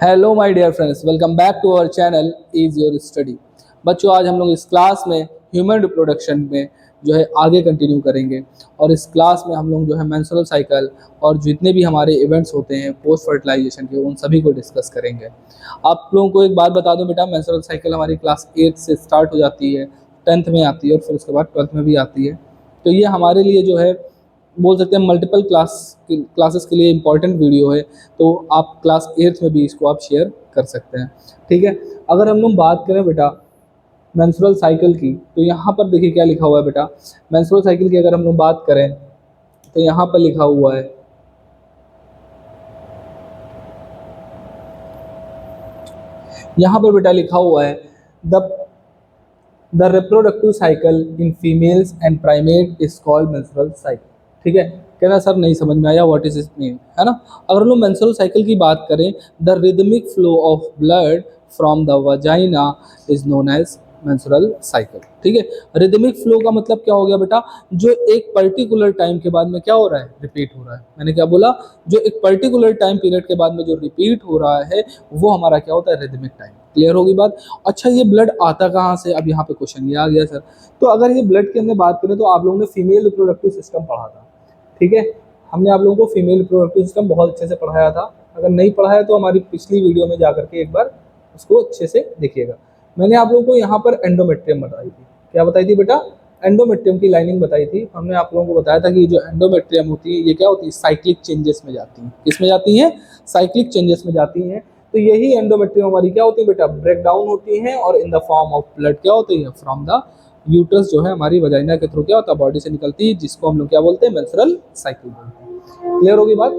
Hello my dear friends, welcome back to our channel is your study. बच्चों, आज हम लोग इस क्लास में ह्यूमन रिप्रोडक्शन में जो है आगे कंटिन्यू करेंगे। और इस क्लास में हम लोग जो है मेंस्ट्रुअल साइकिल और जितने भी हमारे इवेंट्स होते हैं पोस्ट फर्टिलाइजेशन के, उन सभी को डिस्कस करेंगे। आप लोगों को एक बात बता दूं बेटा, मेंस्ट्रुअल साइकिल हमारी क्लास 8 से स्टार्ट हो जाती है, 10th में आती है और फिर उसके बाद 12th में भी आती है। तो ये हमारे लिए जो है बोल सकते हैं मल्टीपल क्लासेस के लिए इम्पॉर्टेंट वीडियो है। तो आप क्लास 8th में भी इसको आप शेयर कर सकते हैं, ठीक है। अगर हम लोग बात करें बेटा मेंस्ट्रुअल साइकिल की, तो यहाँ पर देखिए क्या लिखा हुआ है बेटा। मेंस्ट्रुअल साइकिल की अगर हम लोग बात करें तो यहाँ पर लिखा हुआ है, यहाँ पर बेटा लिखा हुआ है the reproductive cycle in females and primate is called menstrual cycle. ठीक है। कहना सर नहीं समझ में आया, व्हाट इज इट मीन, है ना। अगर हम लोग मेंस्ट्रुअल साइकिल की बात करें, the rhythmic flow of blood from the vagina is known as menstrual cycle. ठीक है। रिदमिक फ्लो का मतलब क्या हो गया बेटा, जो एक पर्टिकुलर टाइम के बाद में क्या हो रहा है, रिपीट हो रहा है। मैंने क्या बोला, जो एक पर्टिकुलर टाइम पीरियड के बाद में जो रिपीट हो रहा है वो हमारा क्या होता है, रिदमिक टाइम। क्लियर होगी बात। अच्छा, ये ब्लड आता कहाँ से, अब यहाँ पे क्वेश्चन ये आ गया सर। तो अगर ये ब्लड के अंदर बात करें तो आप लोगों ने फीमेल रिप्रोडक्टिव सिस्टम पढ़ा था, ठीक है। हमने आप लोगों को फीमेल रिप्रोडक्टिव सिस्टम बहुत अच्छे से पढ़ाया था। अगर नहीं पढ़ा है तो हमारी पिछली वीडियो में जाकर के एक बार उसको अच्छे से देखिएगा। मैंने आप लोगों को यहाँ पर एंडोमेट्रियम बताई थी। क्या बताई थी बेटा, एंडोमेट्रियम की लाइनिंग बताई थी। हमने आप लोगों को बताया था कि जो एंडोमेट्रियम होती है ये क्या होती है, साइक्लिक चेंजेस में जाती है। किस में जाती है, साइक्लिक चेंजेस में जाती है। तो यही एंडोमेट्रियम हमारी क्या होती है बेटा, ब्रेक डाउन होती है और in the form of blood क्या होती है, फ्रॉम द यूट्रस जो है हमारी वजाइना के थ्रू क्या होता है, बॉडी से निकलती है, जिसको हम लोग क्या बोलते हैं, मेंस्ट्रुअल साइकिल बोलते हैं। क्लियर होगी बात।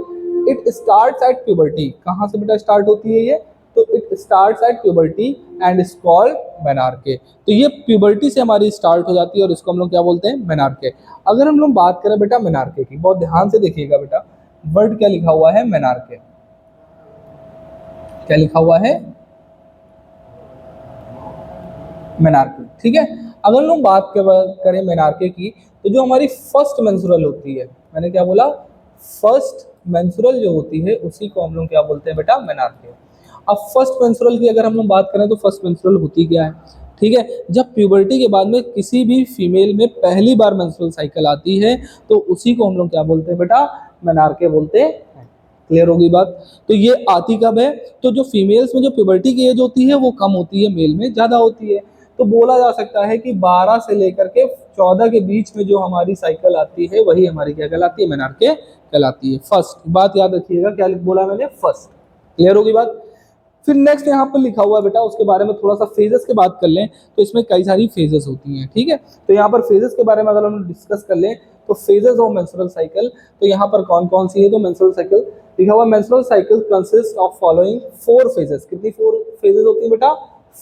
It starts at puberty. कहाँ से बेटा स्टार्ट होती है ये, तो it starts at puberty and is called menarche. तो ये प्यूबर्टी से हमारी स्टार्ट हो जाती है और इसको हम लोग क्या बोलते हैं, मेनार्के। अगर हम लोग बात करें बेटा मेनार्के की, बहुत ध्यान से देखिएगा बेटा, वर्ड क्या लिखा हुआ है, मेनार्के। क्या लिखा हुआ है, मेनार्के। ठीक है। अगर लोग बात करें मेनार्के की, तो जो हमारी फर्स्ट मेंस्ट्रुअल होती है, मैंने क्या बोला, फर्स्ट मेंस्ट्रुअल जो होती है उसी को हम लोग क्या बोलते हैं बेटा, मेनार्के। अब फर्स्ट मेंस्ट्रुअल की अगर हम लोग बात करें तो फर्स्ट मेंस्ट्रुअल होती क्या है, ठीक है। जब प्यूबर्टी के बाद में किसी भी फीमेल में पहली बार मेंस्ट्रुअल साइकिल आती है तो उसी को हम लोग क्या बोलते हैं बेटा, मेनार्के बोलते हैं। क्लियर होगी बात। तो ये आती कब है, तो जो फीमेल्स में जो प्यूबर्टी की एज होती है वो कम होती है, मेल में ज्यादा होती है। तो बोला जा सकता है कि 12 से लेकर के 14 के बीच में जो हमारी साइकिल आती है वही हमारी क्या कहलाती है, मेनार्के कहलाती है। फर्स्ट बात याद रखिएगा, क्या बोला मैंने, फर्स्ट। क्लियर होगी बात। फिर नेक्स्ट यहाँ पर लिखा हुआ है बेटा, उसके बारे में थोड़ा सा फेजेस की बात कर लें तो इसमें कई सारी फेजेस होती हैं, ठीक है। तो यहाँ पर फेजेस के बारे में अगर हम डिस्कस कर लें तो फेजेस ऑफ मेंस्ट्रुअल साइकिल, तो यहाँ पर कौन कौन सी है, तो मेंस्ट्रुअल साइकिल लिखा हुआ, menstrual cycle consist of following 4 phases. कितनी 4 फेजेस होती है बेटा,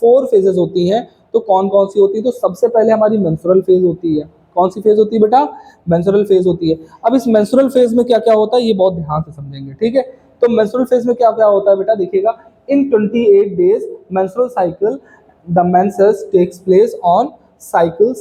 4 फेजेस होती हैं। तो कौन कौन सी होती है, तो सबसे पहले हमारी मेंस्ट्रुअल फेज होती है। कौन सी फेज होती है बेटा, मेंस्ट्रुअल फेज होती है। अब इस मेंस्ट्रुअल फेज में क्या क्या होता है ये बहुत ध्यान से समझेंगे, ठीक है। तो मेंस्ट्रुअल फेज में क्या क्या होता है बेटा, देखिएगा, in 28 days menstrual cycle the menses takes place on cycles,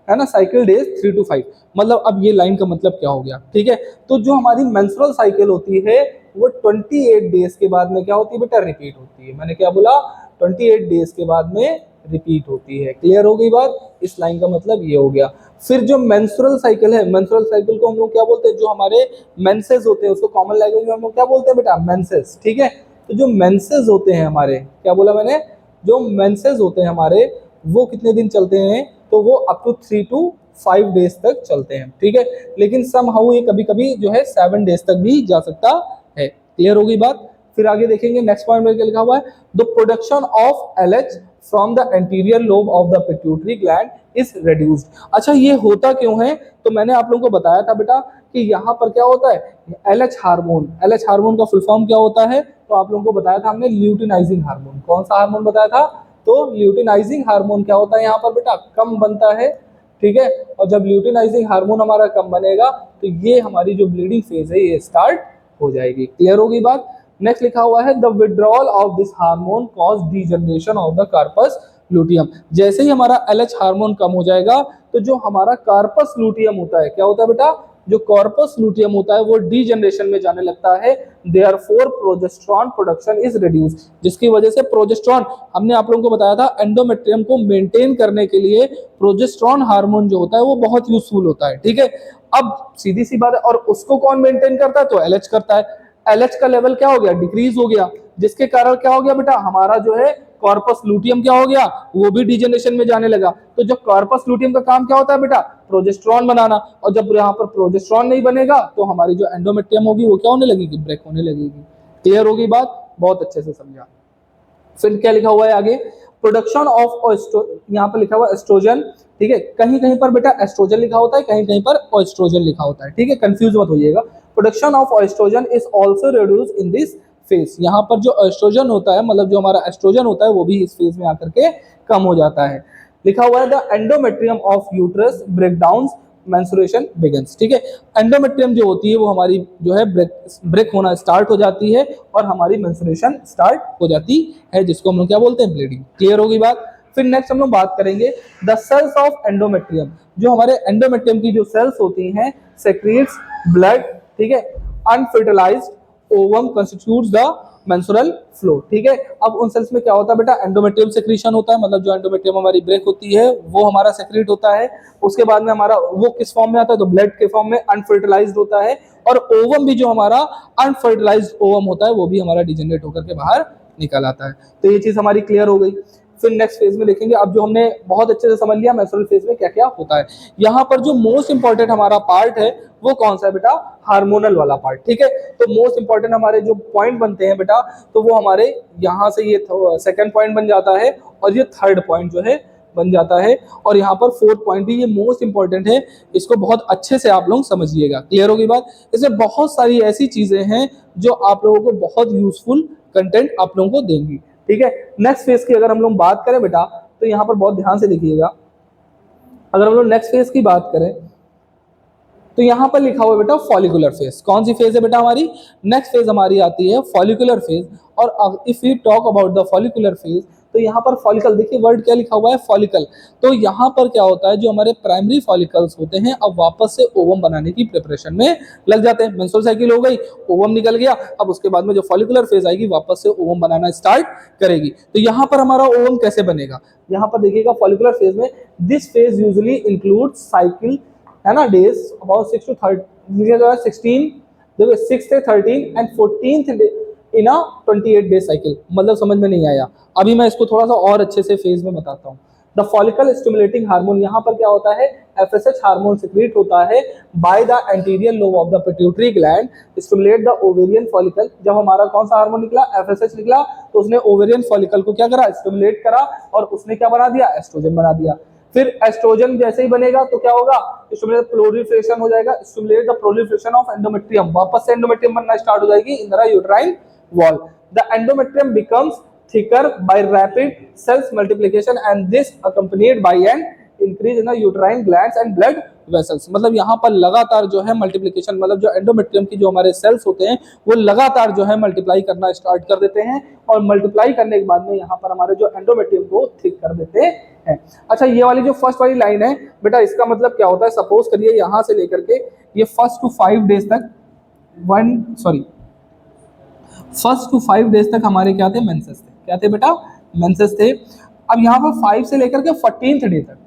है ना, साइकिल डेज 3 to 5। मतलब अब ये लाइन का मतलब क्या हो गया, ठीक है। तो जो हमारी मेंस्ट्रुअल साइकिल होती है वो 28 डेज के बाद में क्या होती है बेटा, रिपीट होती है। मैंने क्या बोला, 28 डेज के बाद में रिपीट होती है। क्लियर हो गई बात। इस लाइन का मतलब ये हो गया। फिर जो मेंस्ट्रुअल साइकिल है, मेंस्ट्रुअल साइकिल को हम लोग क्या बोलते हैं, जो हमारे मेंसेस होते हैं उसको कॉमन लैंग्वेज में हम लोग क्या बोलते हैं बेटा, मेंसेस, ठीक है। तो जो मेंसेस होते हैं हमारे, क्या बोला मैंने, जो मेंसेस होते हैं हमारे वो कितने दिन चलते हैं, तो वो अप टू 3 to 5 डेज तक चलते हैं, ठीक है। लेकिन समहाउ ये कभी कभी जो है 7 डेज तक भी जा सकता है। क्लियर होगी बात। फिर आगे देखेंगे नेक्स्ट पॉइंट में क्या लिखा हुआ है, the production of LH from the anterior lobe of the pituitary gland is reduced. अच्छा, ये होता क्यों है, तो मैंने आप लोगों को बताया था बेटा कि यहाँ पर क्या होता है, एलएच हार्मोन। एलएच हार्मोन का फुल फॉर्म क्या होता है, तो आप लोगों को बताया था हमने, ल्यूटिनाइजिंग हार्मोन। कौन सा हार्मोन बताया था, तो ल्यूटिनाइजिंग हार्मोन क्या होता है यहाँ पर बेटा, कम बनता है, ठीक है। और जब ल्यूटिनाइजिंग हार्मोन हमारा कम बनेगा तो ये हमारी जो ब्लीडिंग फेज है ये स्टार्ट हो जाएगी। क्लियर होगी बात। नेक्स्ट लिखा हुआ है, the withdrawal of this hormone cause degeneration of the corpus luteum. जैसे ही हमारा एलएच हार्मोन कम हो जाएगा तो जो हमारा कार्पस लूटियम होता है, क्या होता है बेटा, जो कॉर्पस लूटियम होता है वो डीजनरेशन में जाने लगता है, therefore progesterone production is reduce, जिसकी वजह से प्रोजेस्टेरॉन, हमने आप लोगों को बताया था एंडोमेट्रियम को मेंटेन करने के लिए प्रोजेस्टेरॉन हार्मोन जो होता है वो बहुत यूजफुल होता है, ठीक है। अब सीधी सी बात है, और उसको कौन मेंटेन करता है, तो एलएच करता है। एलएच का लेवल क्या हो गया, डिक्रीज हो गया, जिसके कारण क्या हो गया बेटा, हमारा जो है कॉर्पस लूटियम क्या हो गया, वो भी डिजेनरेशन में जाने लगा। तो जो कॉर्पस लूटियम का काम क्या होता है बेटा, प्रोजेस्टेरॉन बनाना, और जब यहाँ पर प्रोजेस्टेरॉन नहीं बनेगा तो हमारी जो एंडोमेट्रियम होगी वो क्या होने लगेगी, ब्रेक होने लगेगी। क्लियर होगी बात, बहुत अच्छे से समझा। फिर क्या लिखा हुआ है आगे, प्रोडक्शन ऑफ, यहाँ पर लिखा हुआ एस्ट्रोजन, ठीक है। कहीं कहीं पर बेटा एस्ट्रोजन लिखा होता है, कहीं कहीं पर ऑएस्ट्रोजन लिखा होता है, ठीक है, कंफ्यूज मत होइएगा। Production of oestrogen is also reduce in this phase, यहाँ पर जो एस्ट्रोजन होता है, मतलब जो हमारा एस्ट्रोजन होता है वो भी इस फेज में आकर के कम हो जाता है। लिखा हुआ है the endometrium of uterus break down menstruation begins, ठीक है। एंडोमेट्रियम जो होती है वो हमारी जो है ब्रेक होना स्टार्ट हो जाती है और हमारी मेंस्ट्रुएशन स्टार्ट हो जाती है, जिसको हम लोग क्या बोलते हैं, ब्लीडिंग। क्लियर होगी बात। फिर नेक्स्ट हम लोग बात करेंगे द सेल्स ऑफ एंडोमेट्रियम, जो हमारे एंडोमेट्रियम की जो सेल्स होती हैं सेक्रीट्स ब्लड, ठीक है, unfertilised ovum constitutes the menstrual flow, ठीक है। अब उन सेल्स में क्या होता है बेटा, एंडोमेट्रियम सेक्रीशन होता है, मतलब जो एंडोमेट्रियम हमारी ब्रेक होती है वो हमारा सेक्रेट होता है। उसके बाद में हमारा वो किस फॉर्म में आता है, तो ब्लड के फॉर्म में अनफर्टिलाइज्ड होता है, और ओवम भी जो हमारा अनफर्टिलाइज्ड ओवम होता है वो भी हमारा डिजेनरेट होकर के बाहर निकल आता है। तो ये चीज हमारी क्लियर हो गई। फिर नेक्स्ट फेज में देखेंगे, अब जो हमने बहुत अच्छे से समझ लिया मेंस्ट्रुअल फेज में क्या क्या होता है। यहाँ पर जो मोस्ट इंपॉर्टेंट हमारा पार्ट है वो कौन सा है बेटा, हार्मोनल वाला पार्ट, ठीक है। तो मोस्ट इंपॉर्टेंट हमारे जो पॉइंट बनते हैं बेटा, तो वो हमारे यहाँ से ये सेकंड पॉइंट बन जाता है, और ये थर्ड पॉइंट जो है बन जाता है, और यहाँ पर फोर्थ पॉइंट भी ये मोस्ट इंपॉर्टेंट है, इसको बहुत अच्छे से आप लोग समझिएगा। क्लियर होगी बात। इसमें बहुत सारी ऐसी चीजें हैं जो आप लोगों को बहुत यूजफुल कंटेंट आप लोगों को देंगी, ठीक है। नेक्स्ट फेज की अगर हम लोग बात करें बेटा, तो यहाँ पर बहुत ध्यान से देखिएगा। अगर हम लोग नेक्स्ट फेज की बात करें तो यहाँ पर लिखा हुआ है बेटा फॉलिकुलर फेज। कौन सी फेज है बेटा हमारी, नेक्स्ट फेज हमारी आती है फॉलिकुलर फेज। और if you talk about the follicular phase, तो यहाँ पर फॉलिकल, देखिए वर्ड क्या लिखा हुआ है, फॉलिकल। तो यहाँ पर क्या होता है, जो हमारे प्राइमरी फॉलिकल्स होते हैं अब वापस से ओवम बनाने की प्रिपरेशन में लग जाते हैं। मेंस्ट्रुअल साइकिल हो गई, ओवम निकल गया, अब उसके बाद में जो फॉलिकुलर फेज आएगी वापस से ओवम बनाना स्टार्ट करेगी। तो यहाँ पर हमारा ओवम कैसे बनेगा, यहाँ पर देखिएगा फॉलिकुलर फेज में, this phase usually include cycle, है ना, डेज अबाउट 6 to 16, देखो 6 से 13 and 14th in a 28 day cycle. मतलब समझ में नहीं आया, अभी मैं इसको थोड़ा सा और अच्छे से फेज में बताता हूँ। द फॉलिकल स्टिमुलेटिंग हार्मोन, यहाँ पर क्या होता है, एफएसएच हार्मोन सिक्रीट होता है by the anterior lobe of the pituitary gland, stimulate the ovarian follicle. जब हमारा कौन सा हार्मोन निकला, एफएसएच निकला, तो उसने ओवेरियन फॉलिकल को क्या करा, स्टिमुलेट करा, और उसने क्या बना दिया, एस्ट्रोजन बना दिया। फिर एस्ट्रोजन जैसे ही बनेगा तो क्या होगा, स्टिमुलेट प्रोलिफरेशन हो जाएगा, stimulate the proliferation of endometrium, वापस से एंडोमेट्रियम बनना स्टार्ट हो जाएगी in the uterine wall. The endometrium becomes thicker by rapid cells multiplication and this accompanied by an increase in the uterine glands and blood vessels। मतलब यहाँ पर लगातार जो है मल्टीप्लिकेशन, मतलब जो एंडोमेट्रियम की जो हमारे सेल्स होते हैं वो लगातार जो है मल्टीप्लाई करना स्टार्ट कर देते हैं, और मल्टीप्लाई करने के बाद में यहाँ पर हमारे जो एंडोमेट्रियम को थिक कर देते हैं। अच्छा, ये वाली जो फर्स्ट वाली लाइन है बेटा, इसका मतलब क्या होता है, सपोज करिए यहाँ से लेकर के ये फर्स्ट टू 5 डेज तक, फर्स्ट टू 5 डेज तक हमारे क्या थे, मेंसेस थे। क्या थे बेटा, मेंसेस थे। अब यहाँ पर 5 से लेकर के 14th डे तक,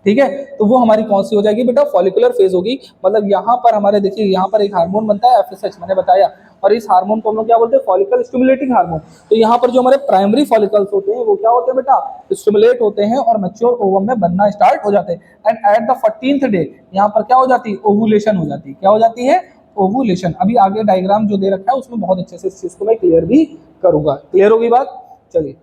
ठीक है, तो वो हमारी कौन सी हो जाएगी बेटा, फॉलिकुलर फेज होगी। मतलब यहाँ पर हमारे देखिए, यहाँ पर एक हार्मोन बनता है एफएसएच, मैंने बताया, और इस हार्मोन को हम लोग क्या बोलते हैं, फॉलिकल स्टिमुलेटिंग हार्मोन। तो यहाँ पर जो हमारे प्राइमरी फॉलिकल्स होते हैं वो क्या होते हैं बेटा, स्टिमुलेट होते हैं और मैच्योर ओवम में बनना स्टार्ट हो जाते हैं। And at the 14th day यहाँ पर क्या हो जाती है, ओवुलेशन हो जाती है। क्या हो जाती है, ओवुलेशन। अभी आगे डायग्राम जो दे रखा है उसमें बहुत अच्छे से इस चीज को मैं क्लियर भी करूंगा। क्लियर होगी बात। चलिए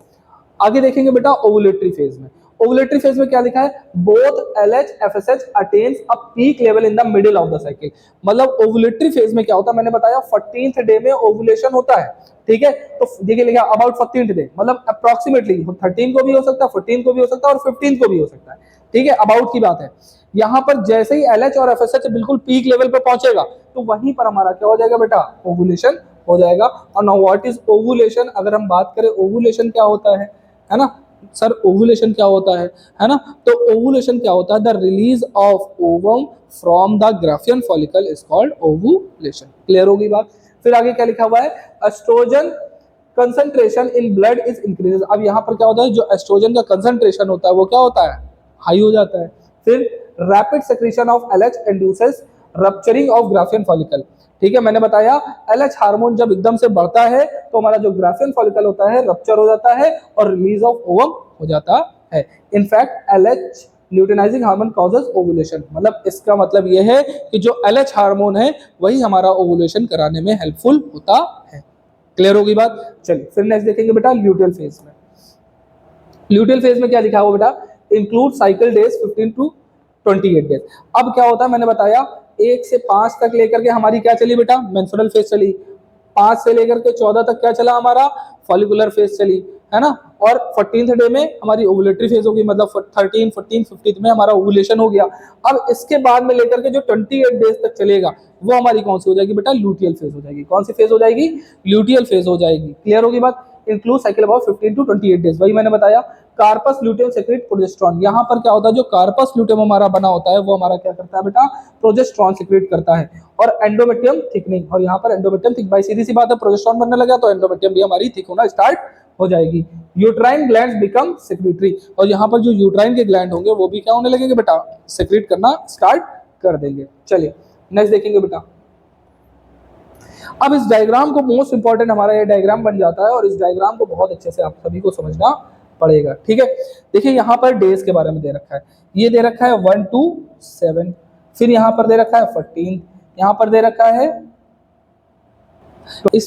आगे देखेंगे बेटा, ओवुलेटरी फेज में। ओवुलेटरी फेज में क्या लिखा है, both LH FSH attains a peak level in the middle of the cycle. मतलब ओवुलेटरी फेज में क्या होता है, मैंने बताया 14th डे में ओवुलेशन होता है, ठीक है। तो देखिए लिखा अबाउट 14th डे, मतलब अप्रोक्सीमेटली 13 को भी हो सकता है, 14 को भी हो सकता है, और 15 को भी हो सकता है, ठीक है, अबाउट की बात है। यहाँ पर जैसे ही एलएच और एफएसएच बिल्कुल पीक लेवल पे पहुंचेगा तो वहीं पर हमारा क्या हो जाएगा बेटा, ओवुलेशन हो जाएगा। और नाउ व्हाट इज ओवुलेशन, अगर हम बात करें ओवुलेशन क्या होता है ना, सर ओवुलेशन क्या होता है ना? तो ओवुलेशन क्या होता है? The release of ovum from the Graafian follicle is called ovulation. Clear होगी बात? फिर आगे क्या लिखा हुआ है? Oestrogen concentration in blood is increases. अब यहाँ पर क्या होता है? जो एस्ट्रोजन का कंसंट्रेशन होता है वो क्या होता है? हाई हो जाता है। फिर rapid secretion of LH induces rupturing of Graafian follicle. ठीक है, मैंने बताया एलएच हार्मोन जब एकदम से बढ़ता है तो हमारा जो ग्राफियन फॉलिकल होता है रप्चर हो जाता है और रिलीज ऑफ ओवम हो जाता है। In fact LH luteinizing hormone causes ovulation. मतलब इसका मतलब यह है कि जो एलएच हार्मोन है वही हमारा ओवुलेशन कराने में हेल्पफुल होता है। क्लियर होगी बात? चलिए फिर नेक्स्ट देखेंगे बेटा ल्यूटियल फेज में। ल्यूटियल फेज में क्या लिखा हुआ बेटा? Include cycle days 15 to 28 days. अब क्या होता है? मैंने बताया 1 से 5 तक लेकर के हमारी क्या चली बेटा? मेंस्ट्रुअल फेज चली। 5 से लेकर के 14 तक क्या चला? हमारा फॉलिकुलर फेज चली, है ना? और 14th डे में हमारी ओवुलेटरी फेज होगी, मतलब 13, 14, 15 में हमारा ओवुलेशन हो गया। अब इसके बाद में लेकर के जो 28 डेज तक चलेगा वो हमारी कौन सी हो जाएगी बेटा? ल्यूटियल फेज हो जाएगी। कौन सी फेज हो जाएगी? ल्यूटियल फेज हो जाएगी। क्लियर होगी बात? Include cycle about 15 to 28 days. वही मैंने बताया कार्पस ल्यूटियम सेक्रेट प्रोजेस्टेरॉन। यहाँ पर क्या होता है? जो कार्पस ल्यूटियम हमारा बना होता है वो हमारा क्या करता है बेटा? प्रोजेस्टेरॉन सेक्रेट करता है। और एंडोमेट्रियम थिकनिंग, और यहाँ पर एंडोमेट्रियम थिक, भाई सीधी सी बात है, प्रोजेस्टेरॉन बनने लगा तो एंडोमेट्रियम भी हमारी थिक होना स्टार्ट हो जाएगी। यूट्राइन ग्लैंड्स बिकम सेक्रेटरी, और यहाँ पर जो यूट्राइन के ग्लैंड होंगे वो भी क्या होने लगेंगे बेटा? सेक्रेट करना स्टार्ट कर देंगे। चलिए नेक्स्ट देखेंगे बेटा। अब इस डायग्राम को मोस्ट इंपॉर्टेंट हमारा ये डायग्राम बन जाता है और इस डायग्राम को बहुत अच्छे से आप सभी को समझना पड़ेगा। ठीक है, देखिए यहाँ पर डेज के बारे में दे रखा है। ये दे रखा है 1 to 7, फिर यहाँ पर दे रखा है 14, यहाँ पर दे रखा है। तो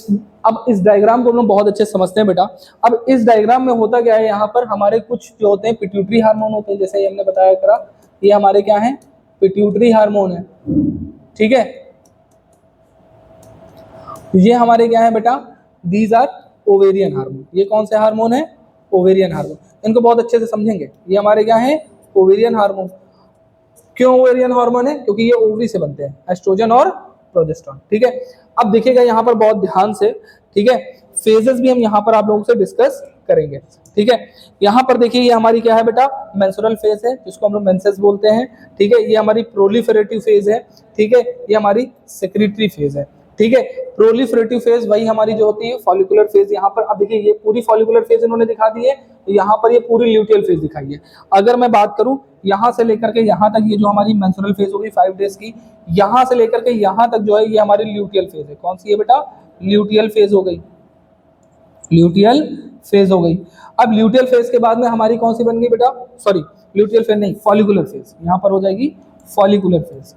अब इस डायग्राम को हम लोग बहुत अच्छे से समझते हैं बेटा। अब इस डायग्राम में होता क्या है? यहाँ पर हमारे कुछ जो होते हैं पिट्यूटरी हार्मोन होते हैं, जैसे हमने बताया करा, ये हमारे क्या है? पिट्यूटरी हार्मोन है। ठीक है, ये हमारे क्या है बेटा? These are ovarian hormone. ये कौन से हार्मोन है? Ovarian hormone. इनको बहुत अच्छे से समझेंगे। ये हमारे क्या है? Ovarian hormone. क्यों ओवेरियन हार्मोन है? क्योंकि ये ओवरी से बनते हैं, एस्ट्रोजन और प्रोजेस्टेरॉन। ठीक है, अब देखिएगा यहाँ पर बहुत ध्यान से। ठीक है, फेजेस भी हम यहाँ पर आप लोगों से डिस्कस करेंगे। ठीक है, यहाँ पर देखिए ये हमारी क्या है बेटा? मेंस्ट्रुअल फेज है, जिसको हम लोग मेंसेस बोलते हैं। ठीक है, ये हमारी प्रोलिफेरेटिव फेज है। ठीक है, ये हमारी सेक्रेटरी फेज है। ठीक है, प्रोलिफेरेटिव फेज वही हमारी जो होती है फॉलिकुलर फेज। यहाँ पर अब देखिए ये पूरी फॉलिकुलर फेज इन्होंने दिखा दी है, यहाँ पर ये पूरी ल्यूटियल फेज दिखाई है। अगर मैं बात करूं यहाँ से लेकर के यहाँ तक, ये जो हमारी मेंस्ट्रुअल फेज होगी 5 डेज की, यहाँ से लेकर के यहाँ तक जो है ये हमारी ल्यूटियल फेज है। कौन सी है बेटा? ल्यूटियल फेज हो गई। ल्यूटियल फेज हो गई। अब ल्यूटियल फेज के बाद में हमारी कौन सी बन गई बेटा? सॉरी, ल्यूटियल फेज नहीं, फॉलिकुलर फेज। यहाँ पर हो जाएगी फॉलिकुलर फेज।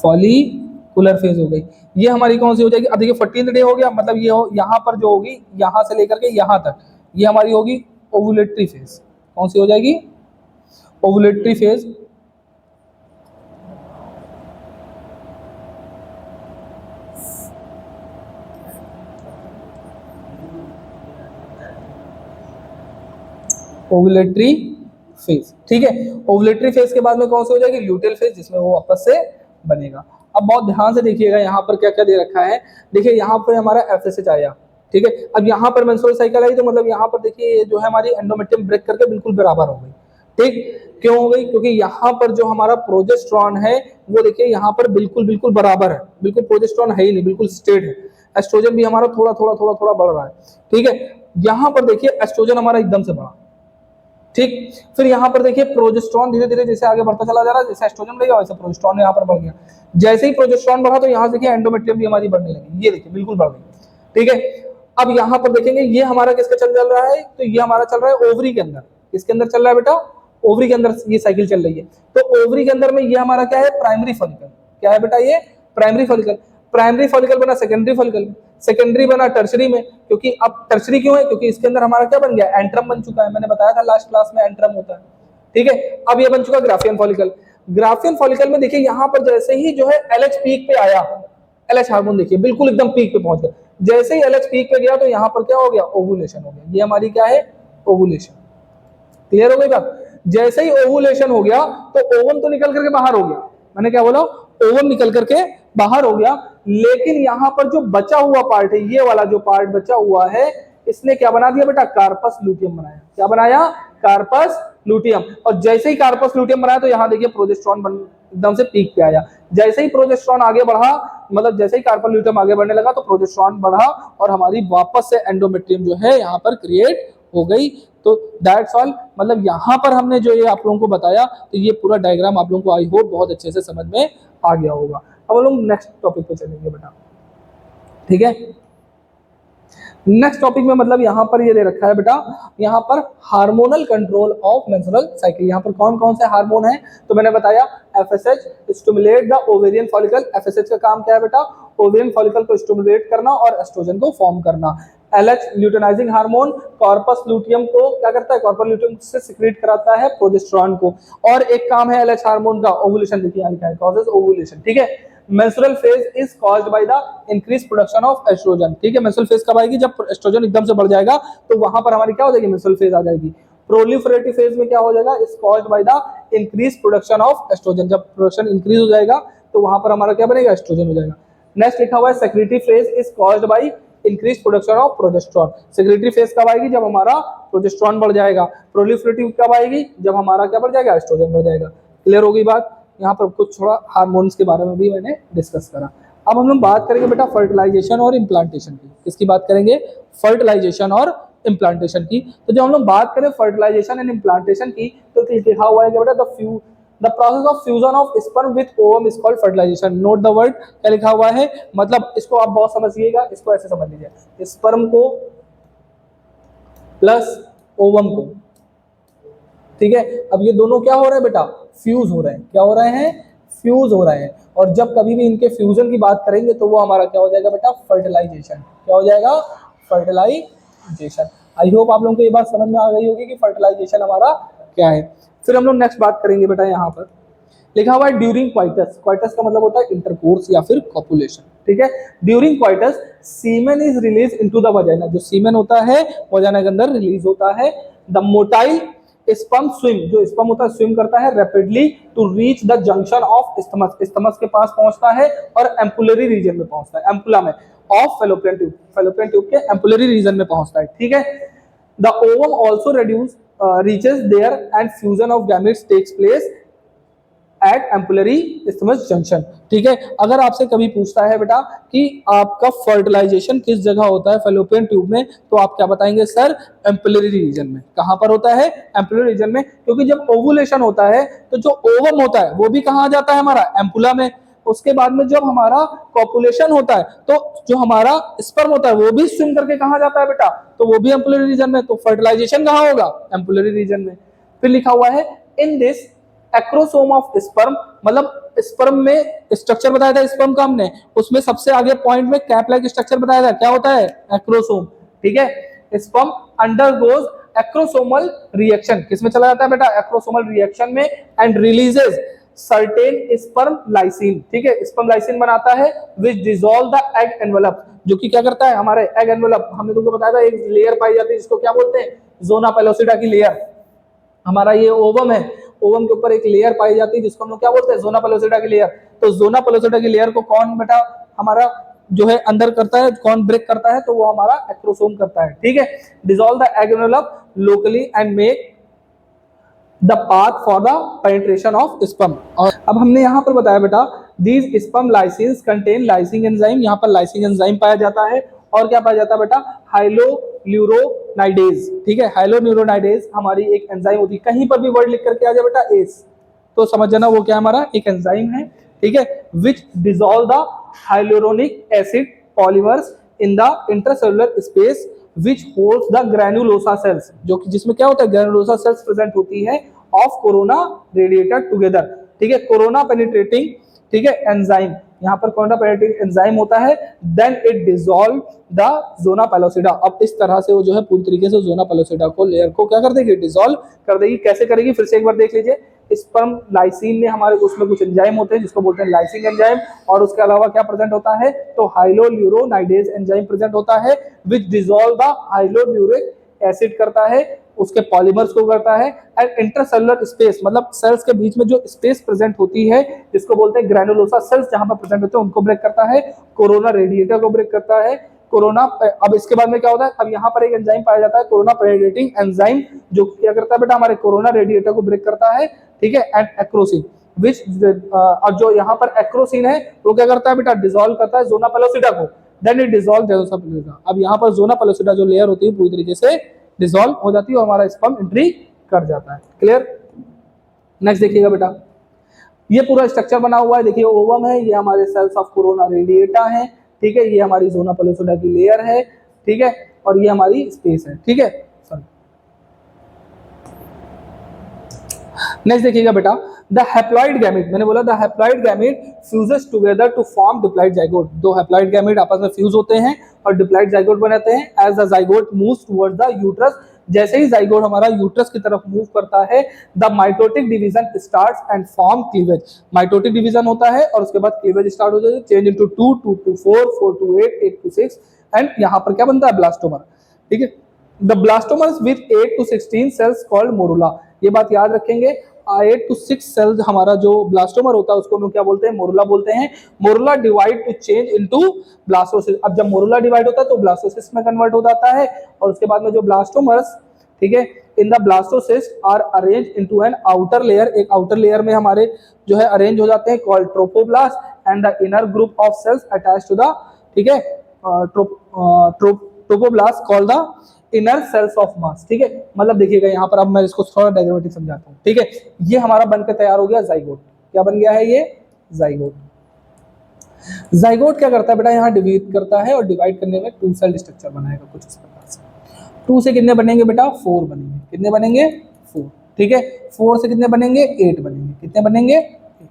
फॉलिकुलर फेज हो गई। ये हमारी कौन सी हो जाएगी? अब देखिए 14th डे हो गया, मतलब ये यहाँ पर जो होगी यहाँ से लेकर के यहाँ तक, ये हमारी होगी ओवुलेटरी फेज। कौन सी हो जाएगी? Ovulatory phase. Ovulatory phase. ठीक है, ओवुलेटरी फेज के बाद में कौन सी हो जाएगी? ल्यूटियल फेज, जिसमें वो वापस से बनेगा। अब बहुत ध्यान से देखिएगा यहाँ पर क्या क्या दे रखा है। देखिए यहाँ पर हमारा एफएसएच आया। ठीक है, अब यहाँ पर मेंस्ट्रुअल साइकिल आई, तो मतलब यहाँ पर देखिए जो है हमारी एंडोमेट्रियम ब्रेक करके बिल्कुल बराबर हो गई। ठीक, क्यों हो गई? क्योंकि यहाँ पर जो हमारा प्रोजेस्टेरॉन है वो देखिए यहाँ पर बिल्कुल बिल्कुल बराबर है, बिल्कुल प्रोजेस्टेरॉन है ही नहीं, बिल्कुल स्टेट है। एस्ट्रोजन भी हमारा थोड़ा थोड़ा थोड़ा थोड़ा बढ़ रहा है। ठीक है, यहाँ पर देखिए एस्ट्रोजन हमारा एकदम से बढ़ा। ठीक, फिर यहाँ पर देखिए प्रोजेस्टेरॉन धीरे धीरे जैसे आगे बढ़ता चला जा रहा है, जैसे एस्ट्रोजन बढ़ेगा वैसे प्रोजेस्टेरॉन यहाँ पर बढ़ गया। जैसे ही प्रोजेस्टेरॉन बढ़ा तो यहाँ से देखिए एंडोमेट्रियम भी हमारी बढ़ने लगी। ये देखिए बिल्कुल बढ़ गई। ठीक है, अब यहाँ पर देखेंगे ये हमारा किसका चल रहा है? तो ये हमारा चल रहा है ओवरी के अंदर। किसके अंदर चल रहा है बेटा? ओवरी के अंदर ये साइकिल चल रही है। तो ओवरी के अंदर में ये हमारा क्या है? Primary follicle. क्या है बेटा? ये प्राइमरी फॉलिकल। प्राइमरी फॉलिकल बना सेकेंडरी फॉलिकल में, सेकेंडरी बना टर्शरी में। क्योंकि अब टर्शरी क्यों है? क्योंकि इसके अंदर हमारा क्या बन गया? एंट्रम बन चुका है। मैंने बताया था लास्ट क्लास में एंट्रम होता है। ठीक है, अब ये बन चुका ग्राफियन फॉलिकल। ग्राफियन फॉलिकल में देखिए यहाँ पर जैसे ही जो है एलएच पीक पे आया, एलएच हार्मोन देखिए बिल्कुल एकदम पीक पे पहुंच गया। जैसे ही एलएच पीक पे गया तो यहाँ पर क्या हो गया? ओवुलेशन हो गया। ये हमारी क्या है? ओवुलेशन। क्लियर हो गई बात? जैसे ही ओवुलेशन हो गया तो ओवम तो निकल करके बाहर हो गया। मैंने क्या बोला? ओवम निकल करके बाहर हो गया। लेकिन यहाँ पर जो बचा हुआ पार्ट है, ये वाला जो पार्ट बचा हुआ है, इसने क्या बना दिया बेटा, कार्पस लूटियम बनाया। क्या बनाया, कार्पस लूटियम। और जैसे ही कार्पस लूटियम बनाया तो यहाँ देखिए प्रोजेस्टेरॉन एकदम से पीक पे आया। जैसे ही प्रोजेस्टेरॉन आगे बढ़ा, मतलब जैसे ही कार्पस लूटियम आगे बढ़ने लगा तो प्रोजेस्टेरॉन बढ़ा और हमारी वापस से एंडोमेट्रियम जो है यहाँ पर क्रिएट हो गई। तो दैट्स ऑल, मतलब यहाँ पर हमने जो ये आप लोगों को बताया, तो ये पूरा डायग्राम आप लोगों को आई होप बहुत अच्छे से समझ में आ गया होगा। अब हम लोग नेक्स्ट टॉपिक पे चलेंगे बेटा, ठीक है। नेक्स्ट टॉपिक में मतलब यहाँ पर ये दे रखा है बेटा, यहाँ पर hormonal control of menstrual cycle. यहाँ पर कौन कौन से हार्मोन हैं, तो मैंने बताया FSH stimulate the ovarian follicle. FSH का काम क्या है बेटा, ओवेरियन फॉलिकल को स्टिमुलेट करना और एस्ट्रोजन को फॉर्म करना। LH luteinising hormone corpus luteum को क्या करता है, कॉर्पस लूटियम से सिक्रीट कराता है प्रोजेस्टेरॉन को। और एक काम है एलएच हार्मोन का, ओवुलेशन। देखिए यहाँ लिखा है कॉजेस ओवुलेशन, ठीक है। Menstrual phase is caused by the increase production of oestrogen, ठीक है। मेंस्ट्रुअल फेज कब आएगी, जब एस्ट्रोजन एकदम से बढ़ जाएगा तो वहां पर हमारी क्या हो जाएगी, मेंस्ट्रुअल फेज आ जाएगी। प्रोलिफरेटिव फेज में क्या हो जाएगा, is caused by the increase production of oestrogen. जब प्रोडक्शन इंक्रीज हो जाएगा तो वहां पर हमारा क्या बनेगा, एस्ट्रोजन हो जाएगा। नेक्स्ट लिखा हुआ है secretary phase is caused by increase production of progesterone. Secretary phase कब आएगी, जब हमारा प्रोजेस्टेरॉन बढ़ जाएगा। प्रोलिफरेटिव कब आएगी, जब हमारा क्या बढ़ जाएगा, एस्ट्रोजन बढ़ जाएगा। क्लियर होगी बात। यहाँ पर कुछ थोड़ा हार्मोन्स के बारे में भी मैंने डिस्कस करा। अब हम लोग बात करेंगे बेटा फर्टिलाइजेशन और इम्प्लांटेशन की। किसकी बात करेंगे, फर्टिलाइजेशन और इम्प्लांटेशन की। तो जब हम लोग बात करें फर्टिलाइजेशन एंड इम्प्लांटेशन की, तो लिखा हुआ है कि बेटा the process of fusion of sperm with ovum is called fertilisation. Note the word, क्या लिखा हुआ है, मतलब इसको आप बहुत समझिएगा, इसको ऐसे समझ लीजिए, स्पर्म को प्लस ओवम को, ठीक है। अब ये दोनों क्या हो रहे हैं बेटा, फ्यूज हो रहे हैं। क्या हो रहे हैं, फ्यूज हो रहे हैं। और जब कभी भी इनके फ्यूजन की बात करेंगे तो वो हमारा क्या हो जाएगा बेटा, फर्टिलाइजेशन। क्या हो जाएगा, फर्टिलाइजेशन। आई होप आप लोगों को ये बात समझ में आ गई होगी कि फर्टिलाइजेशन हमारा क्या है। फिर हम लोग नेक्स्ट बात करेंगे बेटा, यहाँ पर लिखा हुआ है ड्यूरिंग क्वाइटस। क्वाइटस का मतलब होता है इंटरकोर्स या फिर कॉपुलेशन, ठीक है। During coitus semen is release into the vagina. जो सीमेन होता है वजाइना के अंदर रिलीज होता है। द मोटाइल स्पर्म स्विम, जो स्पर्म होता है स्विम करता है rapidly to reach the junction of stomach. Stomach के पास पहुंचता है और एम्पुलरी रीजन में पहुंचता है, एम्पुला में of Fallopian tube, Fallopian tube के एम्पुलरी रीजन में पहुंचता है, ठीक है। The ovum also reduce reaches there and fusion of gametes takes place at ampullary stomach junction, ठीक है। अगर आपसे कभी पूछता है बेटा कि आपका फर्टिलाइजेशन किस जगह होता है फैलोपियन ट्यूब में, तो आप क्या बताएंगे, सर एम्पुलरी रीजन में। कहां पर होता है, एम्पुलरी रीजन में, क्योंकि जब ओवुलेशन होता है तो जो ओवम होता है वो भी कहां जाता है, हमारा एम्पुला में। उसके बाद में जब हमारा कॉपुलेशन होता है तो जो हमारा स्पर्म होता है वो भी स्विम करके कहां जाता है बेटा, तो वो भी एम्पुलरी रीजन में। तो फर्टिलाइजेशन कहां होगा, एम्पुलरी रीजन में। फिर लिखा हुआ है in this acrosome of sperm, मतलब स्पर्म में स्ट्रक्चर बताया था स्पर्म का हमने, उसमें सबसे आगे पॉइंट में कैप लाइक स्ट्रक्चर बताया था, क्या होता है, एक्रोसोम, ठीक है। स्पर्म अंडरगोज एक्रोसोमल रिएक्शन, किसमें चला जाता है बेटा, एक्रोसोमल रिएक्शन में, and releases certain sperm lysine, ठीक है। स्पर्म लाइसिन बनाता है which dissolve the egg envelope, जो कि क्या करता है, हमारे एग एनवेलप, हमने तुमको बताया था एक लेयर पाई जाती है जिसको क्या बोलते हैं, जोना पेलोसिडा की लेयर। हमारा ये ओवम है, ओवम के ऊपर एक लेयर पाई जाती है जिसको हम लोग क्या बोलते हैं, जोना पेलोसिडा की लेयर। तो जोना पेलोसिडा की लेयर को कौन बेटा हमारा जो है अंदर करता है, कौन ब्रेक करता है, तो वो हमारा एक्रोसोम करता है, ठीक है। Dissolve the egg envelope locally and make the path for the penetration of sperm. और अब हमने यहाँ पर बताया बेटा these sperm lysins contain lysing enzyme, यहाँ पर लाइसिंग एंजाइम पाया जाता है। और क्या पाया जाता है बेटा, हाइलोन्यूरोनाइडेज, ठीक है। हाइलोन्यूरोनाइडेज हमारी एक एंजाइम होती है, कहीं पर भी वर्ड लिख करके आ जाए बेटा एस तो समझ जाना वो क्या हमारा एक एंजाइम है, ठीक है। Which dissolve the hyaluronic acid polymers in the intercellular space which holds the granulosa cells, जो कि जिसमें क्या होता है, ग्रैन्युलोसा सेल्स प्रेजेंट होती है ऑफ कोरोना रेडिएटेड टुगेदर, ठीक है। कोरोना पेनिट्रेटिंग, ठीक है, एंजाइम, यहाँ पर कोरोना पेनिट्रेटिंग एंजाइम होता है, then it dissolve the zona pellucida. अब इस तरह से वो जो है पूरी तरीके से जोना पेलोसिडा को लेयर को क्या कर देगी, डिसॉल्व कर देगी। कैसे करेगी, फिर से एक बार देख लीजिए। स्पर्म लाइसिन में हमारे उसमें कुछ एंजाइम होते हैं जिसको बोलते हैं लाइसिंग एंजाइम, और उसके अलावा क्या प्रेजेंट होता है, तो हाइलोन्यूरोनाइडेज एंजाइम प्रेजेंट होता है विच डिसॉल्व द हाइलोन्यूरिक एसिड करता है, उसके पॉलीमर्स को करता है, एंड इंटरसेलुलर स्पेस मतलब सेल्स के बीच में जो स्पेस प्रेजेंट होती है जिसको बोलते हैं ग्रैनुलोसा सेल्स, जहां पर प्रेजेंट होते हैं उनको ब्रेक करता है, कोरोना रेडिएटर को ब्रेक करता है, कोरोना, अब इसके बाद में क्या होता है, अब यहाँ पर एक एंजाइम पाया जाता है कोरोना पेनिट्रेटिंग एंजाइम, जो क्या करता है बेटा, हमारे कोरोना रेडिएटर को ब्रेक करता है, ठीक है, एंड एक्रोसिन विच, और जो यहाँ पर एक्रोसिन है वो क्या करता है बेटा, डिसॉल्व करता है जोना पेलोसिटा को, देन इट डिसॉल्व जोना पेलोसिटा। अब यहाँ पर जोना पेलोसिटा जो लेयर होती है पूरी तरीके से डिसॉल्व हो जाती है और हमारा स्पर्म एंट्री कर जाता है। क्लियर? नेक्स्ट देखिएगा बेटा, ये पूरा स्ट्रक्चर बना हुआ है, देखिए ओवम है, ये हमारे सेल्स ऑफ कोरोना रेडिएटा है, ठीक है, ये हमारी जोना पेलोसिटा की लेयर है, ठीक है, और ये हमारी स्पेस है, ठीक है। नेक्स्ट देखिएगा बेटा, द हैप्लॉइड गैमेट, मैंने बोला the haploid gamete fuses together to form diploid zygote, दो हैप्लॉइड गैमेट आपस में फ्यूज होते हैं और डिप्लॉइड जाइगोट बनाते हैं। As the zygote moves towards the uterus, जैसे ही जाइगोट हमारा यूट्रस की तरफ मूव करता है, the mitotic division starts and form cleavage, mitotic division होता है और उसके बाद क्लीवेज स्टार्ट हो जाता है, change into 2, 2 to 4, 4 to 8, 8 to 6, and यहाँ पर क्या बनता है, ब्लास्टोमर, ठीक है। The blastomeres with 8 to 16 cells called morula, ये बात याद रखेंगे, 8 to 6 सेल्स हमारा जो ब्लास्टोमर होता है उसको हम क्या बोलते हैं, मोरुला बोलते हैं। Morula divide two change into blastocyst, अब जब मोरुला डिवाइड होता है तो ब्लास्टोसिस में कन्वर्ट हो जाता है और उसके बाद में जो ब्लास्टोमर्स, ठीक है, in the blastocyst are arrange into an outer layer, एक आउटर लेयर में हमारे जो है अरेंज हो जाते हैं, called trophoblast, and the inner group of cells attach to the, ठीक है, trophoblast called the inner cells of mass, ठीक है। मतलब देखिएगा यहाँ पर, अब मैं इसको थोड़ा डायग्रामेटिक समझाता हूँ, ठीक है। ये हमारा बनकर तैयार हो गया जाइगोट, क्या बन गया है ये, जाइगोट। जाइगोट क्या करता है बेटा, यहाँ डिवाइड करता है और डिवाइड करने में 2 सेल स्ट्रक्चर बनाएगा कुछ इस प्रकार से। 2 से कितने बनेंगे बेटा, 4 बनेंगे, कितने बनेंगे, 4, ठीक है। 4 से कितने बनेंगे, 8 बनेंगे, कितने बनेंगे, 8,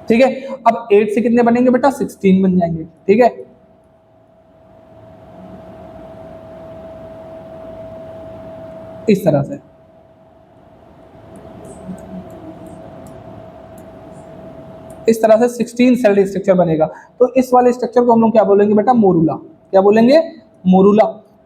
ठीक है। अब 8 से कितने बनेंगे बेटा, 16 बन जाएंगे, ठीक है। इस तरह से इस तरह से 16 सेल स्ट्रक्चर बनेगा। तो इस वाले स्ट्रक्चर को हम लोग क्या बोलेंगे बेटा, मोरुला, क्या बोलेंगे, मोरुला,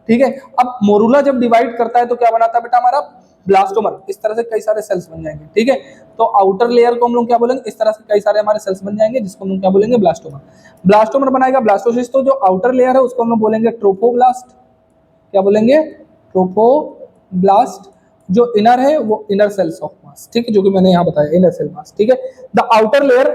ठीक है। अब मोरुला जब डिवाइड करता है तो क्या बनाता है बेटा, हमारा ब्लास्टोमर, इस तरह से कई सारे सेल्स बन जाएंगे, ठीक है। तो आउटर लेयर को हम लोग क्या बोलेंगे, इस तरह से कई सारे हमारे सेल्स बन जाएंगे जिसको हम लोग क्या बोलेंगे, ब्लास्टोमर। ब्लास्टोमर बनाएगा ब्लास्टोसिस्ट, तो जो आउटर लेयर है उसको हम लोग बोलेंगे ट्रोपोब्लास्ट, क्या बोलेंगे, ट्रोपोब्लास्ट। जो इनर है वो इनर सेल्स ऑफ मास, ठीक है, जो कि मैंने यहाँ बताया इनर सेल मास, ठीक है। The outer layer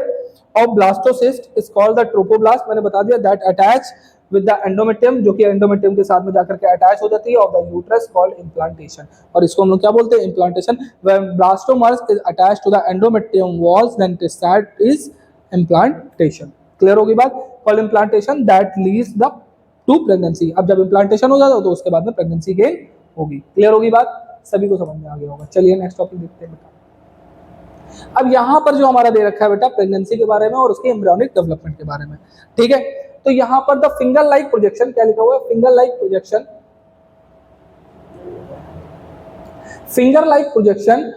of blastocyst is called the trophoblast, मैंने बता दिया, that attach with the endometrium, जो कि एंडोमेट्रियम के साथ में जाकर के अटैच हो जाती है, of the uterus, called implantation, और इसको हम लोग क्या बोलते हैं, implantation. When blastomeres is attached to the endometrium walls then that is implantation. Clear होगी बात, called implantation, that leads the to pregnancy. अब जब इम्प्लांटेशन हो जाता है तो उसके बाद में प्रेगनेंसी गेन होगी। क्लियर होगी बात, सभी को समझ में आ गया होगा। चलिए नेक्स्ट टॉपिक देखते हैं बेटा। अब यहाँ पर जो हमारा दे रखा है बेटा, प्रेगनेंसी के बारे में और उसके एम्ब्रियोनिक डेवलपमेंट के बारे में, ठीक है। तो यहाँ पर द फिंगर लाइक प्रोजेक्शन, क्या लिखा हुआ है, finger like projection, finger like projection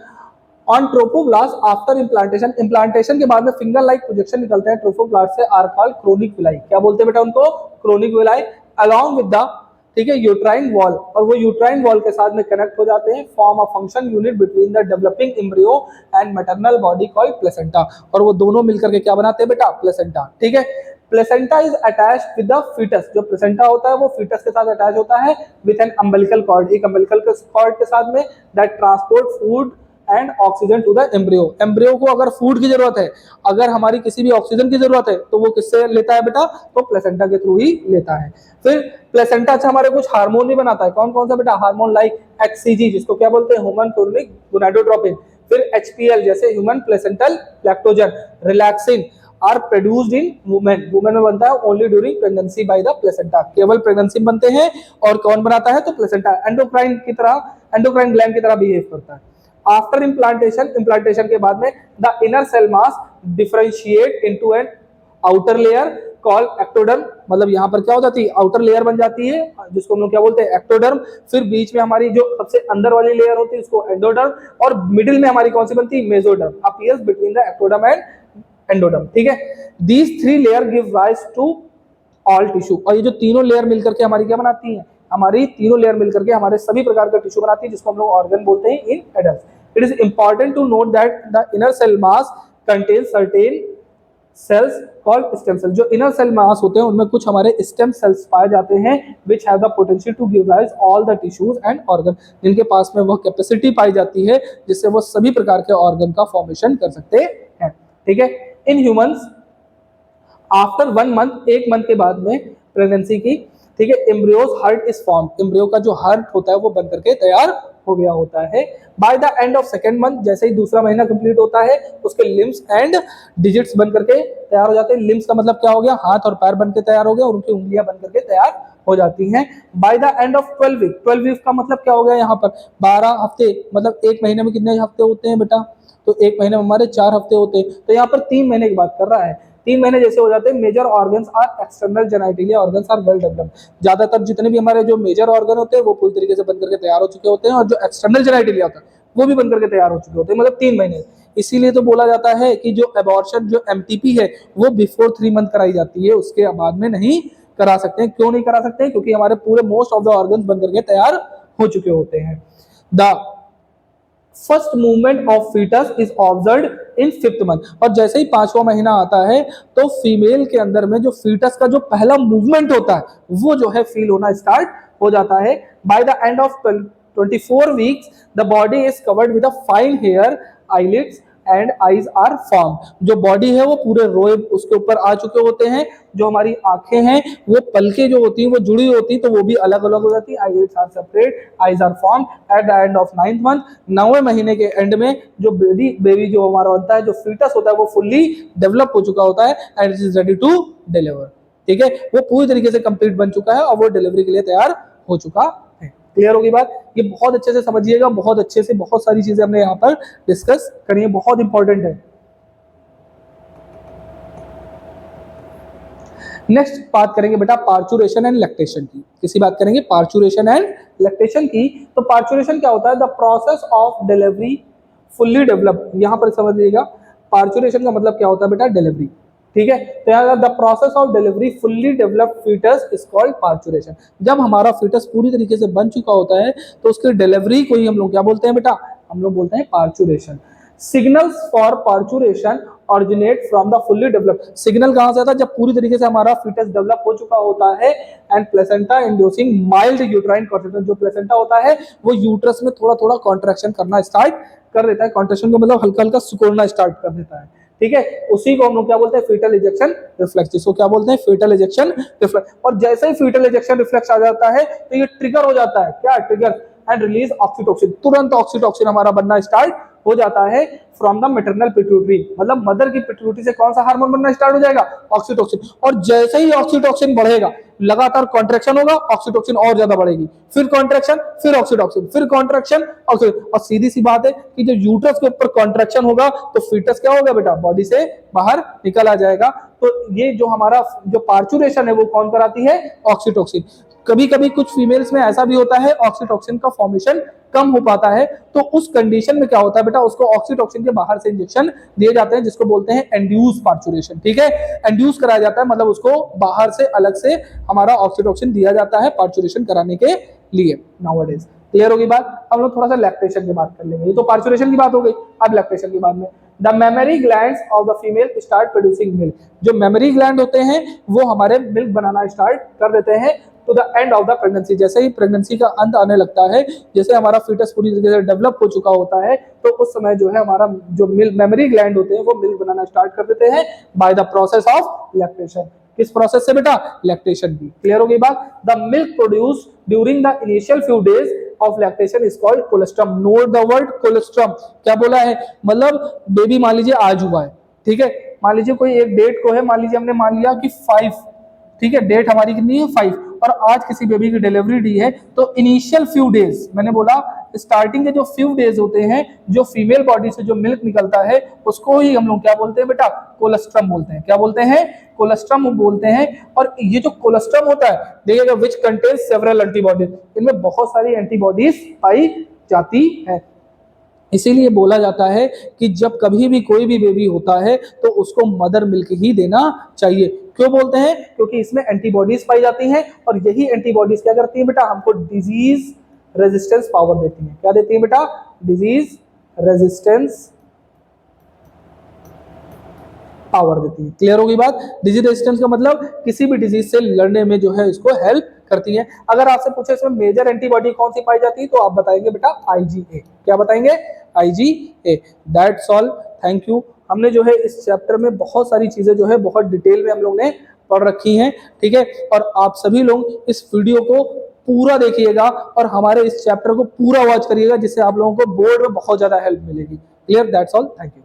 on trophoblast after implantation, implantation के बाद में फिंगर लाइक प्रोजेक्शन निकलते हैं ट्रोपोब्लास्ट से, आर कॉल्ड क्रोनिक विलाई, क्या बोलते हैं बेटा उनको, chronic villi, along with the, ठीक है, यूट्राइन वॉल, और वो यूट्राइन वॉल के साथ में कनेक्ट हो जाते हैं, form a function unit between the developing embryo and maternal body called placenta, और वो दोनों मिलकर के क्या बनाते हैं बेटा, प्लेसेंटा, ठीक है। Placenta is attached with the foetus, जो प्लेसेंटा होता है वो फीटस के साथ अटैच होता है विद एन अम्बिलिकल कॉर्ड, एक अम्बिलिकल कॉर्ड के साथ में, that transport food and oxygen to the embryo. Embryo को अगर फूड की जरूरत है, अगर हमारी किसी भी ऑक्सीजन की जरूरत है, तो वो किससे लेता है बेटा, तो प्लेसेंटा के थ्रू ही लेता है। फिर प्लेसेंटा से हमारे कुछ हार्मोन भी बनाता है, कौन कौन सा बेटा, हार्मोन लाइक HCG, जिसको क्या बोलते हैं, ह्यूमन कोरोनिक गोनाडोट्रोपिन, फिर HPL जैसे human placental lactogen, relaxin are produced in women, women में बनता है only during pregnancy by the placenta, केवल प्रेगनेंसी में बनते हैं, और कौन बनाता है, तो प्लेसेंटा, एंडोक्राइन की तरह, एंडोक्राइन ग्लैंड की तरह बिहेव करता है। आफ्टर इम्प्लांटेशन, इम्प्लांटेशन के बाद में the inner cell mass differentiate into an outer layer called ectoderm, मतलब यहाँ पर क्या हो जाती है, आउटर लेयर बन जाती है जिसको हम लोग क्या बोलते हैं, एक्टोडर्म। फिर बीच में हमारी जो सबसे अंदर वाली लेयर होती है उसको एंडोडर्म, और मिडिल में हमारी कौन सी बनती है, mesoderm, appears between the ectoderm and endoderm, ठीक है। These 3 layer give rise to all tissue, और ये जो तीनों लेयर मिलकर के हमारी क्या बनाती हैं, हमारी तीनों लेयर मिलकर के हमारे सभी प्रकार का टिश्यू बनाती है, जिसको हम लोग ऑर्गन बोलते हैं in adult. It is important to note that the inner cell mass contains cells called stem cell. जो इनर सेल मास होते हैं उनमें कुछ हमारे स्टेम सेल्स पाए जाते हैं which have the potential to give rise all the tissues and organ, जिनके पास में वह कैपेसिटी पाई जाती है जिससे वो सभी प्रकार के ऑर्गन का फॉर्मेशन कर सकते हैं। ठीक है, in humans after 1 month, 1 month के बाद में प्रेगनेंसी की, ठीक है, embryos heart is form, embryo का जो हार्ट होता है वो बन करके तैयार हो गया होता है। By the end of 2nd month, जैसे ही दूसरा महीना कंप्लीट होता है, उसके लिम्स एंड डिजिट्स बन करके तैयार हो जाते हैं। लिम्स का मतलब क्या हो गया, हाथ और पैर बन के तैयार हो गए और उनकी उंगलियां बन करके तैयार हो जाती हैं। By the end of 12 week, 12 week का मतलब क्या हो गया यहाँ पर 12 हफ्ते, मतलब 1 महीने में कितने हफ्ते होते हैं बेटा, तो 1 महीने में हमारे 4 हफ्ते होते हैं, तो यहाँ पर 3 महीने की बात कर रहा है। 3 महीने जैसे हो जाते हैं, major organs are external genitalia organs are well developed, ज्यादातर जितने भी हमारे जो मेजर ऑर्गन होते हैं वो पूरी तरीके से बन करके तैयार हो चुके होते हैं, और जो एक्सटर्नल जेनिटलिया होता है वो भी बन करके तैयार हो चुके होते हैं, मतलब 3 महीने। इसीलिए तो बोला जाता है कि जो एबॉर्शन, जो एमटीपी है वो बिफोर 3 मंथ कराई जाती है, उसके बाद में नहीं करा सकते हैं। क्यों नहीं करा सकते, क्योंकि हमारे पूरे मोस्ट ऑफ द ऑर्गन बन करके तैयार हो चुके होते हैं। The first movement of foetus is observed in 5th month, और जैसे ही 5वां महीना आता है तो फीमेल के अंदर में जो फीटस का जो पहला मूवमेंट होता है वो जो है फील होना स्टार्ट हो जाता है। By the end of 24 weeks the body is covered with a fine hair, eyelids and eyes are form, जो बॉडी है वो पूरे रोए उसके ऊपर आ चुके होते हैं, जो हमारी आंखें हैं वो पलके जो होती हैं वो जुड़ी होती हैं, तो वो भी अलग अलग हो जाती है, eyelids are separate, eyes are form at the end of 9th month. 9वें महीने के एंड में जो बेबी जो हमारा होता है, जो फीटस होता है वो फुल्ली डेवलप हो चुका होता है and it is ready to deliver. ठीक है, वो पूरी तरीके से कंप्लीट बन चुका है और वो डिलीवरी के लिए तैयार हो चुका है। क्लियर होगी बात, ये बहुत अच्छे से समझिएगा, बहुत अच्छे से, बहुत सारी चीजें हमने यहाँ पर डिस्कस करी है, बहुत इंपॉर्टेंट है। नेक्स्ट बात करेंगे बेटा पार्चुरेशन एंड लैक्टेशन की। किसी बात करेंगे पार्चुरेशन एंड लैक्टेशन की। तो पार्चुरेशन क्या होता है, the process of delivery fully develop, यहां पर समझ लीजिएगा पार्चुरेशन का मतलब क्या होता है बेटा, डिलीवरी। ठीक है, तो यहाँ the process of delivery fully developed foetus is called parturition. जब हमारा फीटस पूरी तरीके से बन चुका होता है तो उसकी डिलीवरी को ही हम लोग क्या बोलते हैं बेटा, हम लोग बोलते हैं parturition. Signals for parturition originate from the fully developed, signal कहां से आता है, जब पूरी तरीके से हमारा फीटस डेवलप हो चुका होता है and placenta inducing mild uterine contraction, जो प्लेसेंटा होता है वो यूट्रस में थोड़ा थोड़ा कॉन्ट्रैक्शन करना स्टार्ट कर देता है, कॉन्ट्रैक्शन को मतलब हल्का हल्का सिकुड़ना स्टार्ट कर देता है। ठीक है, उसी को हम लोग क्या बोलते हैं, फीटल इजेक्शन रिफ्लेक्स, जिसको क्या बोलते हैं, फीटल इजेक्शन रिफ्लेक्स। और जैसे ही फीटल इजेक्शन रिफ्लेक्स आ जाता है तो ये ट्रिगर हो जाता है, क्या ट्रिगर, एंड रिलीज ऑक्सीटोसिन, तुरंत ऑक्सीटोसिन हमारा बनना स्टार्ट हो जाता है फ्रॉम द मैटरनल पिट्यूटरी, मतलब मदर की पिट्यूटरी से कौन सा हार्मोन बनना स्टार्ट हो जाएगा, ऑक्सीटोसिन। और जैसे ही ऑक्सीटोसिन बढ़ेगा, लगातार कॉन्ट्रैक्शन होगा, ऑक्सीटोसिन और ज्यादा बढ़ेगी, फिर कॉन्ट्रैक्शन, फिर ऑक्सीटोसिन, फिर कॉन्ट्रैक्शन, ऑक्सीटोसिन। और सीधी सी बात है कि जब यूट्रस के ऊपर कॉन्ट्रैक्शन होगा तो फीटस क्या होगा बेटा, बॉडी से बाहर निकल आ जाएगा। तो ये जो हमारा जो पार्चुरेशन है वो कौन कराती है, ऑक्सीटोसिन। कभी कभी कुछ फीमेल्स में ऐसा भी होता है ऑक्सीटोसिन का फॉर्मेशन कम हो पाता है, तो उस कंडीशन में क्या होता है बेटा, उसको ऑक्सीटोसिन के बाहर से इंजेक्शन दिए जाते हैं, जिसको बोलते हैं एंड्यूस पार्चुरेशन। ठीक है, एंड्यूस कराया जाता है, मतलब उसको बाहर से अलग से हमारा ऑक्सीटोसिन दिया जाता है पार्चुरेशन कराने के लिए। नाउअडेज क्लियर होगी बात। हम लोग थोड़ा सा लैक्टेशन की बात कर लेंगे, ये तो पार्चुरेशन की बात हो गई, अब लैक्टेशन की बात में the mammary glands of the female start producing milk, जो मेमरी ग्लैंड होते हैं वो हमारे मिल्क बनाना स्टार्ट कर देते हैं to the end of the pregnancy, जैसे ही प्रेगनेंसी का अंत आने लगता है, जैसे हमारा फीटस पूरी तरीके से डेवलप हो चुका होता है, तो उस समय जो है हमारा जो मेमरी ग्लैंड होते हैं वो मिल्क बनाना स्टार्ट कर देते हैं by the process of lactation. किस प्रोसेस से बेटा, लैक्टेशन की। क्लियर हो गई बात। The milk produce during the initial few days of lactation is called colostrum. Note the word colostrum, क्या बोला है, मतलब बेबी मान लीजिए आज हुआ है, ठीक है, मान लीजिए कोई एक डेट को है, मान लीजिए हमने मान लिया कि 5, ठीक है, डेट हमारी कितनी है 5, और आज किसी बेबी की डिलीवरी दी है, तो इनिशियल फ्यू डेज, मैंने बोला स्टार्टिंग के जो फ्यू डेज होते हैं, जो फीमेल बॉडी से जो मिल्क निकलता है उसको ही हम लोग क्या बोलते हैं बेटा, कोलेस्ट्रम बोलते हैं। क्या बोलते हैं, कोलेस्ट्रम बोलते हैं। और ये जो कोलेस्ट्रम होता है, देखिएगा विच कंटेन सेवरल एंटीबॉडीज, इनमें बहुत सारी एंटीबॉडीज पाई जाती है। इसीलिए बोला जाता है कि जब कभी भी कोई भी बेबी होता है तो उसको मदर मिल्क ही देना चाहिए। क्यों बोलते हैं, क्योंकि इसमें एंटीबॉडीज पाई जाती हैं, और यही एंटीबॉडीज क्या करती है बेटा, हमको डिजीज रेजिस्टेंस पावर देती है। क्या देती है बेटा, डिजीज रेजिस्टेंस पावर देती है। क्लियर होगी बात? डिजीज रेजिस्टेंस का मतलब किसी भी डिजीज से लड़ने में जो है इसको हेल्प करती है। अगर आपसे पूछे इसमें मेजर एंटीबॉडी कौन सी पाई जाती है तो आप बताएंगे बेटा IgA। क्या बताएंगे? IgA। That's all, thank you. हमने जो है इस चैप्टर में बहुत सारी चीजें जो है बहुत डिटेल में हम लोग ने पढ़ रखी हैं, ठीक है। और आप सभी लोग इस वीडियो को पूरा देखिएगा और हमारे इस चैप्टर को पूरा वॉच करिएगा, जिससे आप लोगों को बोर्ड में बहुत ज्यादा हेल्प मिलेगी। Clear? That's all, thank you.